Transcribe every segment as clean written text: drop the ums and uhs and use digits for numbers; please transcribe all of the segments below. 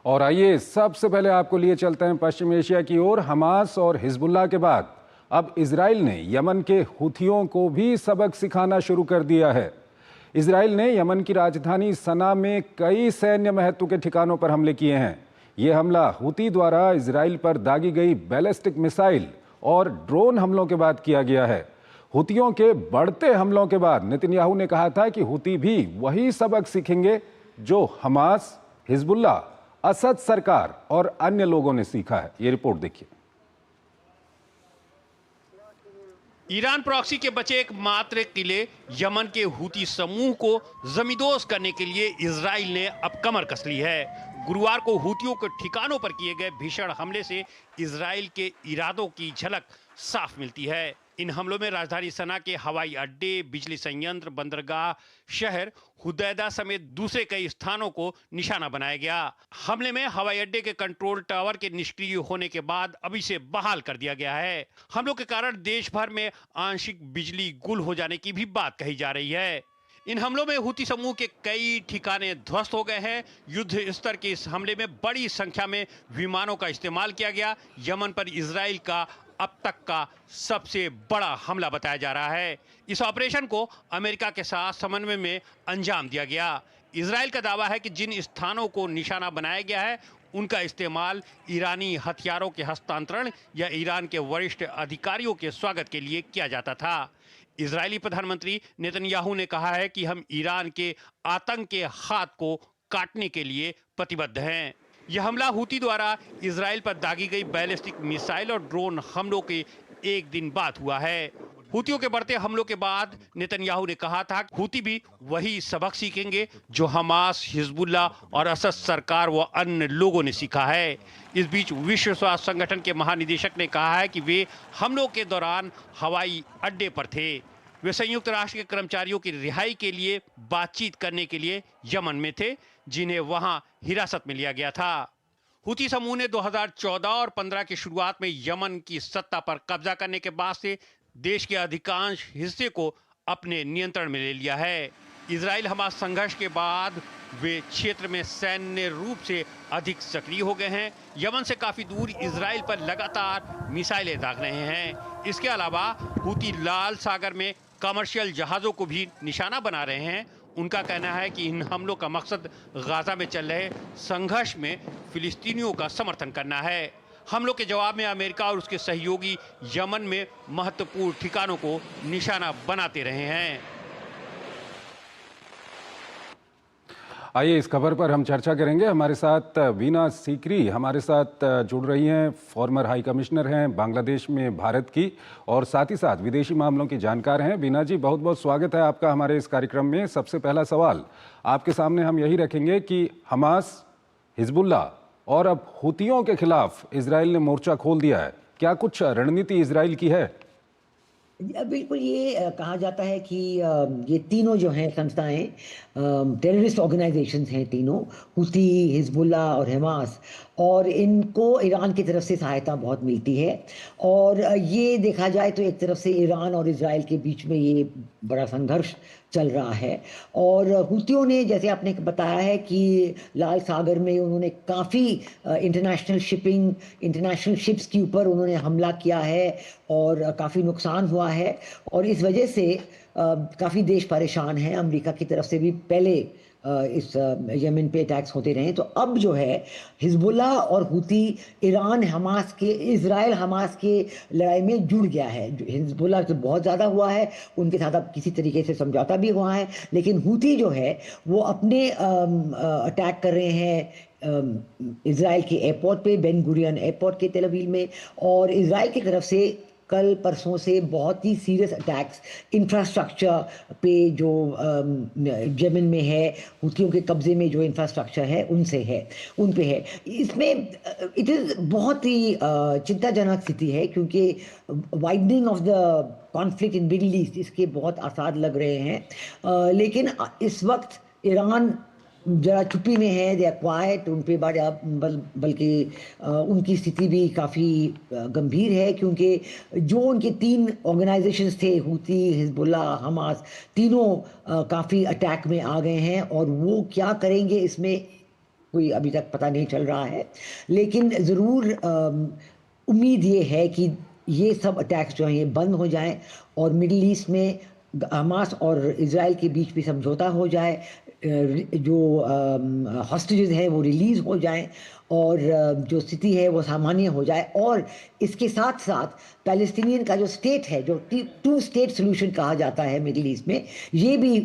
और आइए सबसे पहले आपको लिए चलते हैं पश्चिम एशिया की ओर। हमास और हिजबुल्लाह के बाद अब इजराइल ने यमन के हुथियों को भी सबक सिखाना शुरू कर दिया है। इजराइल ने यमन की राजधानी सना में कई सैन्य महत्व के ठिकानों पर हमले किए हैं। ये हमला हुती द्वारा इजराइल पर दागी गई बैलिस्टिक मिसाइल और ड्रोन हमलों के बाद किया गया है। हुतियों के बढ़ते हमलों के बाद नेतन्याहू ने कहा था कि हुती भी वही सबक सीखेंगे जो हमास, हिजबुल्लाह, असद सरकार और अन्य लोगों ने सीखा है। ये रिपोर्ट देखिए। ईरान प्रॉक्सी के बचे एकमात्र किले यमन के हुती समूह को जमींदोज करने के लिए इजराइल ने अब कमर कस ली है। गुरुवार को हुतियों के ठिकानों पर किए गए भीषण हमले से इजराइल के इरादों की झलक साफ मिलती है। इन हमलों में राजधानी सना के हवाई अड्डे, बिजली संयंत्र, बंदरगाह, शहर हुदैदा समेत दूसरे कई स्थानों को निशाना बनाया गया। हमले में हवाई अड्डे के कंट्रोल टावर के निष्क्रिय होने के बाद अब इसे बहाल कर दिया गया है। हमलों के कारण देश भर में आंशिक बिजली गुल हो जाने की भी बात कही जा रही है। इन हमलों में हुती समूह के कई ठिकाने ध्वस्त हो गए हैं। युद्ध स्तर के इस हमले में बड़ी संख्या में विमानों का इस्तेमाल किया गया। यमन पर इजराइल का अब तक का सबसे बड़ा हमला बताया जा रहा है। इस ऑपरेशन को अमेरिका के साथ समन्वय में अंजाम दिया गया। इजराइल का दावा है कि जिन स्थानों को निशाना बनाया गया है उनका इस्तेमाल ईरानी हथियारों के हस्तांतरण या ईरान के वरिष्ठ अधिकारियों के स्वागत के लिए किया जाता था। इजरायली प्रधानमंत्री नेतन्याहू ने कहा है कि हम ईरान के आतंक के हाथ को काटने के लिए प्रतिबद्ध हैं। यह हमला हुती द्वारा इजराइल पर दागी गई बैलिस्टिक मिसाइल और ड्रोन हमलों के एक दिन बाद हुआ है। हुतियों के बढ़ते हमलों के बाद नेतन्याहू ने कहा था कि हुती भी वही सबक सीखेंगे जो हमास, हिजबुल्लाह और असद सरकार व अन्य लोगों ने सीखा है। इस बीच विश्व स्वास्थ्य संगठन के महानिदेशक ने कहा है कि वे हमलों के दौरान हवाई अड्डे पर थे। वे संयुक्त राष्ट्र के कर्मचारियों की रिहाई के लिए बातचीत करने के लिए यमन में थे, जिन्हें वहां हिरासत में लिया गया था। हुती समूह ने 2014 और 15 की शुरुआत में यमन की सत्ता पर कब्जा करने के बाद से देश के अधिकांश हिस्से को अपने नियंत्रण में ले लिया है। इजराइल हमास संघर्ष के बाद वे क्षेत्र में सैन्य रूप से अधिक सक्रिय हो गए हैं। यमन से काफी दूर इजराइल पर लगातार मिसाइलें दाग रहे हैं। इसके अलावा हुती लाल सागर में कमर्शियल जहाजों को भी निशाना बना रहे हैं। उनका कहना है कि इन हमलों का मकसद गाजा में चल रहे संघर्ष में फिलिस्तीनियों का समर्थन करना है। हमलों के जवाब में अमेरिका और उसके सहयोगी यमन में महत्वपूर्ण ठिकानों को निशाना बनाते रहे हैं। आइए इस खबर पर हम चर्चा करेंगे। हमारे साथ वीना सीकरी हमारे साथ जुड़ रही हैं। फॉर्मर हाई कमिश्नर हैं बांग्लादेश में भारत की और साथ ही साथ विदेशी मामलों की जानकार हैं। वीना जी, बहुत बहुत स्वागत है आपका हमारे इस कार्यक्रम में। सबसे पहला सवाल आपके सामने हम यही रखेंगे कि हमास, हिजबुल्लाह और अब हुतियों के खिलाफ इजराइल ने मोर्चा खोल दिया है। क्या कुछ रणनीति इजराइल की है? बिल्कुल, ये कहा जाता है कि ये तीनों जो हैं संस्थाएं टेररिस्ट ऑर्गेनाइजेशंस हैं तीनों, हुती, हिजबुल्लाह और हमास, और इनको ईरान की तरफ से सहायता बहुत मिलती है। और ये देखा जाए तो एक तरफ से ईरान और इजराइल के बीच में ये बड़ा संघर्ष चल रहा है। और हुतियों ने, जैसे आपने बताया है कि लाल सागर में उन्होंने काफ़ी इंटरनेशनल शिप्स के ऊपर उन्होंने हमला किया है और काफ़ी नुकसान हुआ है। और इस वजह से काफ़ी देश परेशान हैं। अमेरिका की तरफ से भी पहले इस यमन पे अटैक्स होते रहे। तो अब जो है हिजबुल्लाह और हुती इजराइल हमास के लड़ाई में जुड़ गया है। हिजबुल्लाह तो बहुत ज़्यादा हुआ है, उनके साथ अब किसी तरीके से समझौता भी हुआ है, लेकिन हुती जो है वो अपने अटैक कर रहे हैं इजराइल के एयरपोर्ट पे, बेन गुरियन एयरपोर्ट के तेल अवीव में। और इजराइल की तरफ से कल परसों से बहुत ही सीरियस अटैक्स इंफ्रास्ट्रक्चर पे जो यमन में है, हुतियों के कब्जे में जो इंफ्रास्ट्रक्चर है उन पे है। इसमें इट इज़ बहुत ही चिंताजनक स्थिति है, क्योंकि widening of the conflict in middle east इसके बहुत आसार लग रहे हैं। लेकिन इस वक्त ईरान जरा चुप्पी में है, दे आर क्वाइट, उन पे बल्कि उनकी स्थिति भी काफ़ी गंभीर है, क्योंकि जो उनके तीन ऑर्गेनाइजेशंस थे, हुती, हिजबुल्लाह, हमास, तीनों काफ़ी अटैक में आ गए हैं। और वो क्या करेंगे इसमें कोई अभी तक पता नहीं चल रहा है, लेकिन ज़रूर उम्मीद ये है कि ये सब अटैक्स जो हैं ये बंद हो जाएं और मिडिल ईस्ट में हमास और इज़राइल के बीच भी समझौता हो जाए, जो हॉस्टेजेस हैं वो रिलीज़ हो जाएं और जो स्थिति है वो सामान्य हो जाए, और इसके साथ साथ पैलेस्टीनियन का जो स्टेट है, जो टू स्टेट सोल्यूशन कहा जाता है मिडिल ईस्ट में, ये भी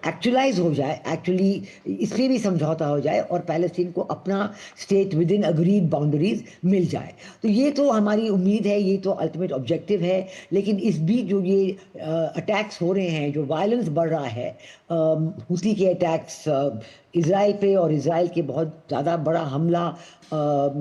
एक्चुअलाइज हो जाए, एक्चुअली इसमें भी समझौता हो जाए और पैलेस्टीन को अपना state within agreed boundaries मिल जाए। तो ये तो हमारी उम्मीद है, ये तो अल्टीमेट ऑब्जेक्टिव है। लेकिन इस बीच जो ये अटैक्स हो रहे हैं, जो वायलेंस बढ़ रहा है, हुती के अटैक्स इज़राइल पे और इज़राइल के बहुत ज़्यादा बड़ा हमला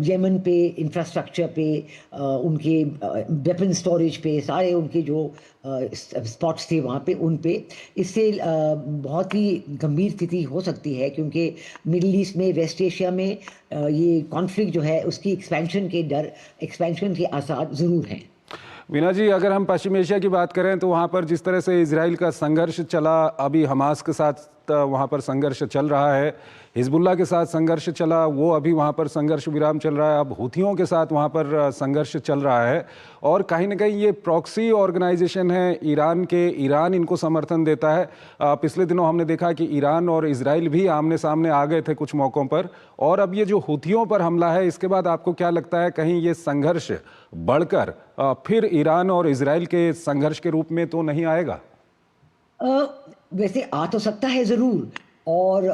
यमन पे, इंफ्रास्ट्रक्चर पे, उनके वेपन स्टोरेज पे, सारे उनके जो स्पॉट्स थे वहाँ पे, उन पे, इससे बहुत ही गंभीर स्थिति हो सकती है, क्योंकि मिडिल ईस्ट में, वेस्ट एशिया में ये कॉन्फ्लिक्ट जो है उसकी एक्सपेंशन के आसार ज़रूर हैं। वीना जी, अगर हम पश्चिम एशिया की बात करें तो वहाँ पर जिस तरह से इजराइल का संघर्ष चला, अभी हमास के साथ वहाँ पर संघर्ष चल रहा है, हिजबुल्लाह के साथ संघर्ष चला, वो अभी वहाँ पर संघर्ष विराम चल रहा है, अब हुथियों के साथ वहाँ पर संघर्ष चल रहा है, और कहीं ना कहीं ये प्रॉक्सी ऑर्गेनाइजेशन है ईरान इनको समर्थन देता है। पिछले दिनों हमने देखा कि ईरान और इजराइल भी आमने सामने आ गए थे कुछ मौक़ों पर, और अब ये जो हुथियों पर हमला है, इसके बाद आपको क्या लगता है, कहीं ये संघर्ष बढ़कर फिर ईरान और इजराइल के संघर्ष के रूप में तो नहीं आएगा? वैसे आ तो सकता है ज़रूर, और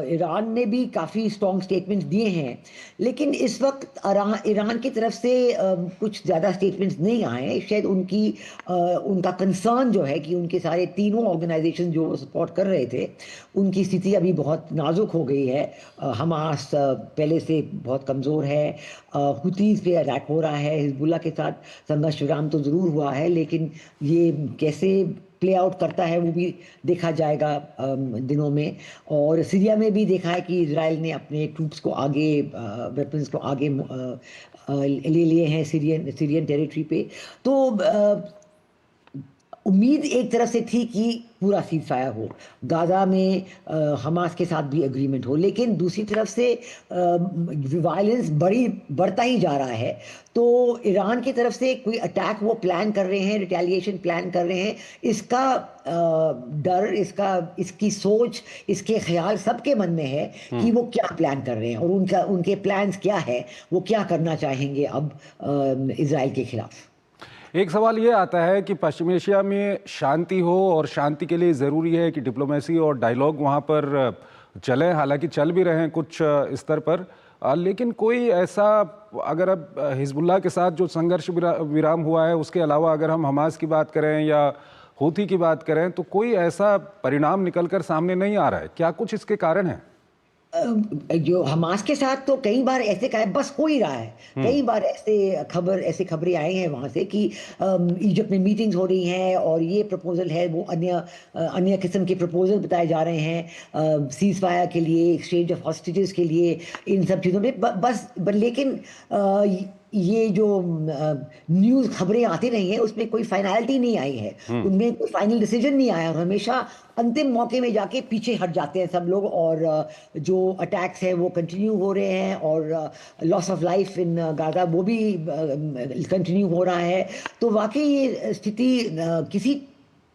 ईरान ने भी काफ़ी स्ट्रॉन्ग स्टेटमेंट्स दिए हैं, लेकिन इस वक्त ईरान की तरफ से कुछ ज़्यादा स्टेटमेंट्स नहीं आए हैं। शायद उनका कंसर्न जो है कि उनके सारे तीनों ऑर्गेनाइजेशन जो सपोर्ट कर रहे थे, उनकी स्थिति अभी बहुत नाजुक हो गई है। हमास पहले से बहुत कमज़ोर है, हुतीज़ पे अटैक हो रहा है, हिजबुल्लाह के साथ संघर्ष विराम तो ज़रूर हुआ है, लेकिन ये कैसे प्ले आउट करता है वो भी देखा जाएगा दिनों में। और सीरिया में भी देखा है कि इजराइल ने अपने ट्रूप्स को आगे, वेपन्स को आगे ले लिए हैं सीरियन टेरिटरी पे। तो उम्मीद एक तरफ से थी कि पूरा सीज फायर हो, गाज़ा में हमास के साथ भी एग्रीमेंट हो, लेकिन दूसरी तरफ से वायलेंस बढ़ता ही जा रहा है। तो ईरान की तरफ से कोई अटैक वो प्लान कर रहे हैं, रिटेलिएशन प्लान कर रहे हैं, इसका डर, इसकी सोच, इसके ख्याल सबके मन में है कि वो क्या प्लान कर रहे हैं और उनके प्लान्स क्या है, वो क्या करना चाहेंगे अब इजराइल के खिलाफ। एक सवाल ये आता है कि पश्चिम एशिया में शांति हो, और शांति के लिए ज़रूरी है कि डिप्लोमेसी और डायलॉग वहाँ पर चले, हालांकि चल भी रहे हैं कुछ स्तर पर, लेकिन कोई ऐसा, अगर अब हिजबुल्लाह के साथ जो संघर्ष विराम हुआ है, उसके अलावा अगर हम हमास की बात करें या हूथी की बात करें, तो कोई ऐसा परिणाम निकलकर सामने नहीं आ रहा है। क्या कुछ इसके कारण है? जो हमास के साथ तो कई बार ऐसे बस हो ही रहा है। कई बार ऐसे खबरें आई हैं वहां से कि इजिप्ट में मीटिंग्स हो रही हैं और ये प्रपोजल है, वो अन्य किस्म के प्रपोजल बताए जा रहे हैं सीज फायर के लिए, एक्सचेंज ऑफ हॉस्टेजेस के लिए, इन सब चीज़ों में लेकिन ये जो न्यूज़ खबरें आती रही हैं उसमें कोई फाइनलिटी नहीं आई है, उनमें कोई फाइनल डिसीजन नहीं आया, और हमेशा अंतिम मौके में जाके पीछे हट जाते हैं सब लोग, और जो अटैक्स हैं वो कंटिन्यू हो रहे हैं, और loss of life in Gaza वो भी कंटिन्यू हो रहा है। तो वाकई ये स्थिति किसी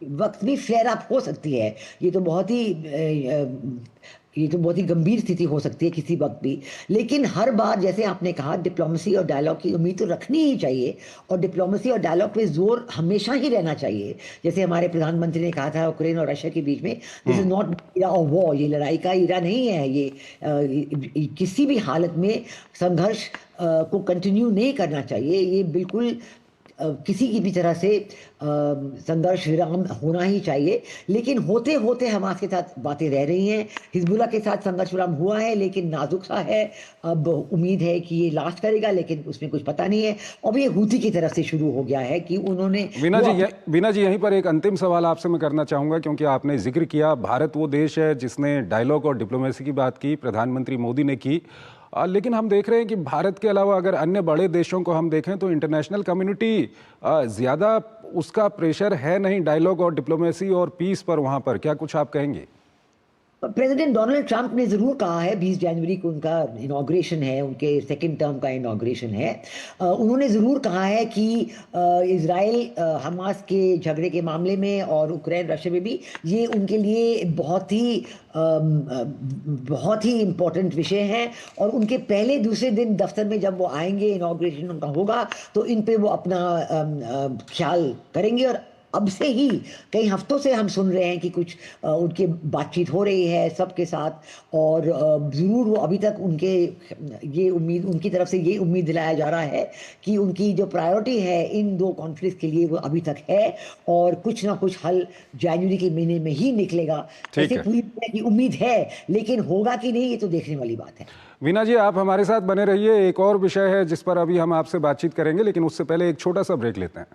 वक्त भी फ्लेयर अप हो सकती है। ये तो बहुत ही गंभीर स्थिति हो सकती है किसी वक्त भी। लेकिन हर बार, जैसे आपने कहा, डिप्लोमेसी और डायलॉग की उम्मीद तो रखनी ही चाहिए, और डिप्लोमेसी और डायलॉग पे जोर हमेशा ही रहना चाहिए। जैसे हमारे प्रधानमंत्री ने कहा था यूक्रेन और रशिया के बीच में, this is not era of war, ये लड़ाई का इरा नहीं है, ये किसी भी हालत में संघर्ष को कंटिन्यू नहीं करना चाहिए। ये बिल्कुल किसी की भी तरह से संघर्ष विराम होना ही चाहिए। लेकिन होते होते हमास के साथ बातें रह रही हैं, हिजबुल्लाह के साथ संघर्ष विराम हुआ है लेकिन नाजुक सा है। अब उम्मीद है कि ये लास्ट करेगा, लेकिन उसमें कुछ पता नहीं है। अब ये हूती की तरफ से शुरू हो गया है कि उन्होंने वीना जी यहीं पर एक अंतिम सवाल आपसे मैं करना चाहूँगा, क्योंकि आपने जिक्र किया भारत वो देश है जिसने डायलॉग और डिप्लोमेसी की बात की, प्रधानमंत्री मोदी ने की, लेकिन हम देख रहे हैं कि भारत के अलावा अगर अन्य बड़े देशों को हम देखें तो इंटरनेशनल कम्युनिटी ज़्यादा उसका प्रेशर है नहीं डायलॉग और डिप्लोमेसी और पीस पर, वहाँ पर क्या कुछ आप कहेंगे? प्रेसिडेंट डोनाल्ड ट्रंप ने ज़रूर कहा है, 20 जनवरी को उनका इनॉग्रेशन है, उनके सेकंड टर्म का इनॉग्रेशन है। उन्होंने ज़रूर कहा है कि इज़राइल हमास के झगड़े के मामले में और यूक्रेन रशिया में भी ये उनके लिए बहुत ही इम्पोर्टेंट विषय है, और उनके पहले दूसरे दिन दफ्तर में जब वो आएंगे, इनॉग्रेशन उनका होगा, तो इन पे वो अपना ख्याल करेंगे। और अब से ही कई हफ्तों से हम सुन रहे हैं कि कुछ उनकी बातचीत हो रही है सबके साथ, और ज़रूर वो अभी तक उनकी तरफ से ये उम्मीद दिलाया जा रहा है कि उनकी जो प्रायोरिटी है इन दो कॉन्फ्लिक्ट के लिए वो अभी तक है, और कुछ ना कुछ हल जनवरी के महीने में ही निकलेगा। ऐसे पूरी तरह की उम्मीद है, लेकिन होगा कि नहीं ये तो देखने वाली बात है। वीना जी, आप हमारे साथ बने रहिए। एक और विषय है जिस पर अभी हम आपसे बातचीत करेंगे, लेकिन उससे पहले एक छोटा सा ब्रेक लेते हैं।